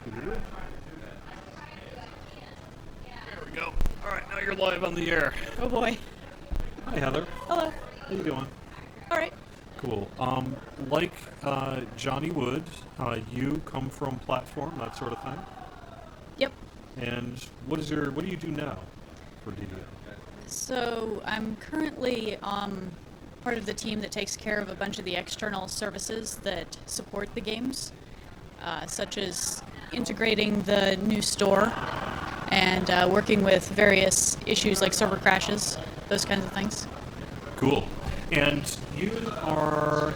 There we go. All right, now you're live on the air. Oh boy. Hi, Heather. Hello. How you doing? All right. Cool. Like Johnny Wood, you come from platform, that sort of thing. Yep. And what do you do now for DDO? So I'm currently part of the team that takes care of a bunch of the external services that support the games, such as integrating the new store and working with various issues like server crashes, those kinds of things. Cool. And you are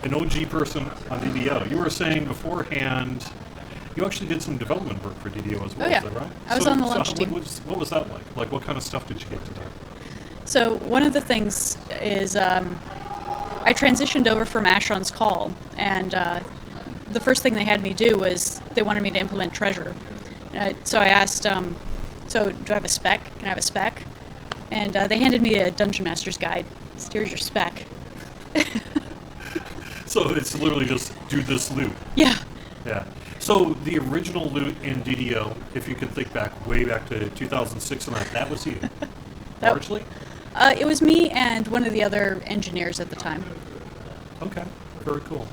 an OG person on DDO. You were saying beforehand you actually did some development work for DDO as well, Oh, yeah. is that right? I was on the launch team. What was that like? Like, what kind of stuff did you get to do? So one of the things is I transitioned over from Asheron's Call, and the first thing they had me do was they wanted me to implement Treasure. So I asked, so do I have a spec? Can I have a spec? And they handed me a Dungeon Master's Guide. So here's your spec. So it's literally just do this loot. Yeah. Yeah. So the original loot in DDO, if you can think back, way back to 2006 and that was you, largely? It was me and one of the other engineers at the time. Okay, very cool.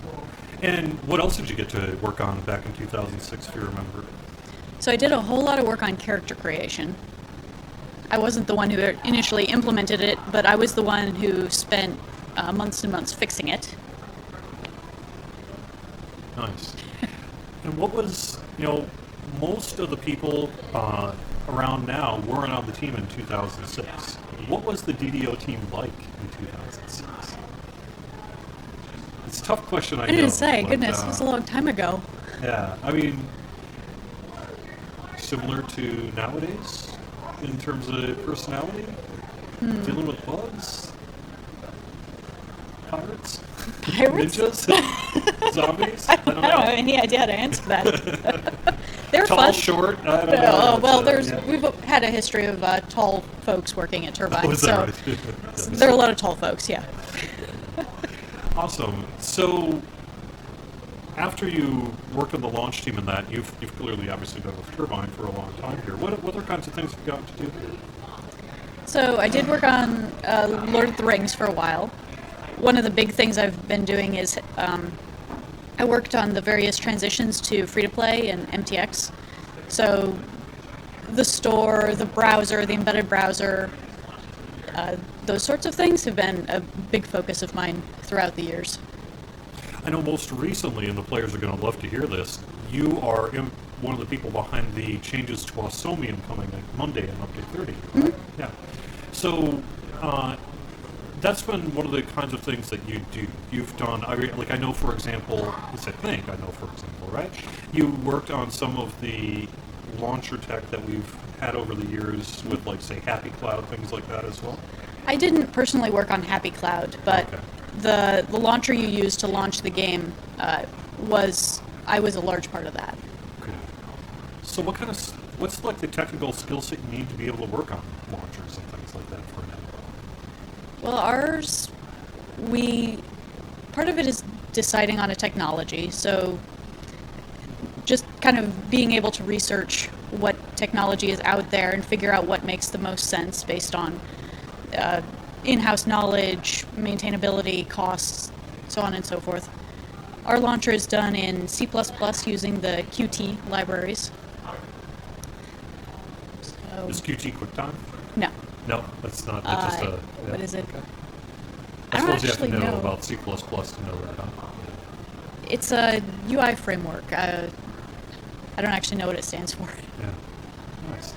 And what else did you get to work on back in 2006, if you remember? So I did a whole lot of work on character creation. I wasn't the one who initially implemented it, but I was the one who spent months and months fixing it. Nice. And what was, most of the people around now weren't on the team in 2006. What was the DDO team like in 2006? It's a tough question, I know. I didn't say, but, goodness, it was a long time ago. Yeah, I mean, similar to nowadays in terms of personality, dealing with bugs, pirates, Pirates? ninjas, zombies. I don't have any idea how to answer that. They're Tall, fun. short. I don't know. Well, we've had a history of tall folks working at Turbine, Oh, is so that right? there are a lot of tall folks. Yeah. Awesome. So, after you worked on the launch team and that, you've clearly obviously been with Turbine for a long time here. What other kinds of things have you gotten to do here? So I did work on Lord of the Rings for a while. One of the big things I've been doing is I worked on the various transitions to free-to-play and MTX. So the store, the browser, the embedded browser, those sorts of things have been a big focus of mine throughout the years. I know most recently, and the players are going to love to hear this, you are one of the people behind the changes to Ausomium coming Monday in Update 30, right? Mm-hmm. Yeah. So, that's been one of the kinds of things that you do. You've done, I know, for example, right? You worked on some of the launcher tech that we've had over the years with, like, say, Happy Cloud, things like that as well? I didn't personally work on Happy Cloud, but Okay. the launcher you use to launch the game I was a large part of that. Okay. So what's like the technical skill set you need to be able to work on launchers and things like that for an MMO? Well, part of it is deciding on a technology, so just kind of being able to research what technology is out there and figure out what makes the most sense based on in-house knowledge, maintainability, costs, so on and so forth. Our launcher is done in C++ using the Qt libraries. So, Is Qt QuickTime? no. No, that's not. That's just a. Yeah. What is it? Okay. I I don't suppose you have to actually know know. about C++ to know that. Huh? It's a UI framework. I don't actually know what it stands for. Yeah. Nice.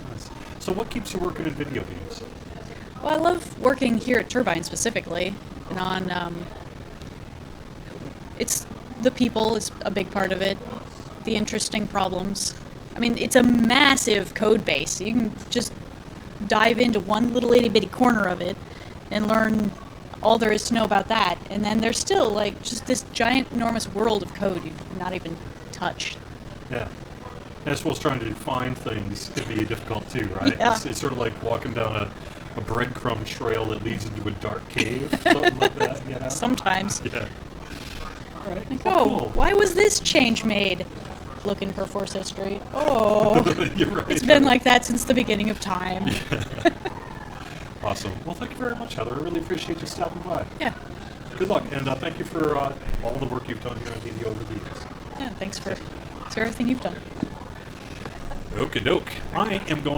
So what keeps you working in video games? Well, I love working here at Turbine specifically, and on it's the people is a big part of it, the interesting problems. I mean, it's a massive code base. You can just dive into one little itty bitty corner of it and learn all there is to know about that, and then there's still like just this giant, enormous world of code you've not even touched. Yeah. And I suppose trying to find things can be difficult too, right? Yeah. It's sort of like walking down a breadcrumb trail that leads into a dark cave, something like that. Sometimes. Yeah. All right. Like, Well, oh, cool. why was this change made? looking for force history. Oh, You're right. it's been like that since the beginning of time. Awesome. Well, thank you very much, Heather. I really appreciate you stopping by. Yeah. Good luck, and thank you for all the work you've done here on DD over the years. Yeah, thanks for everything you've done. Okie doke. I am going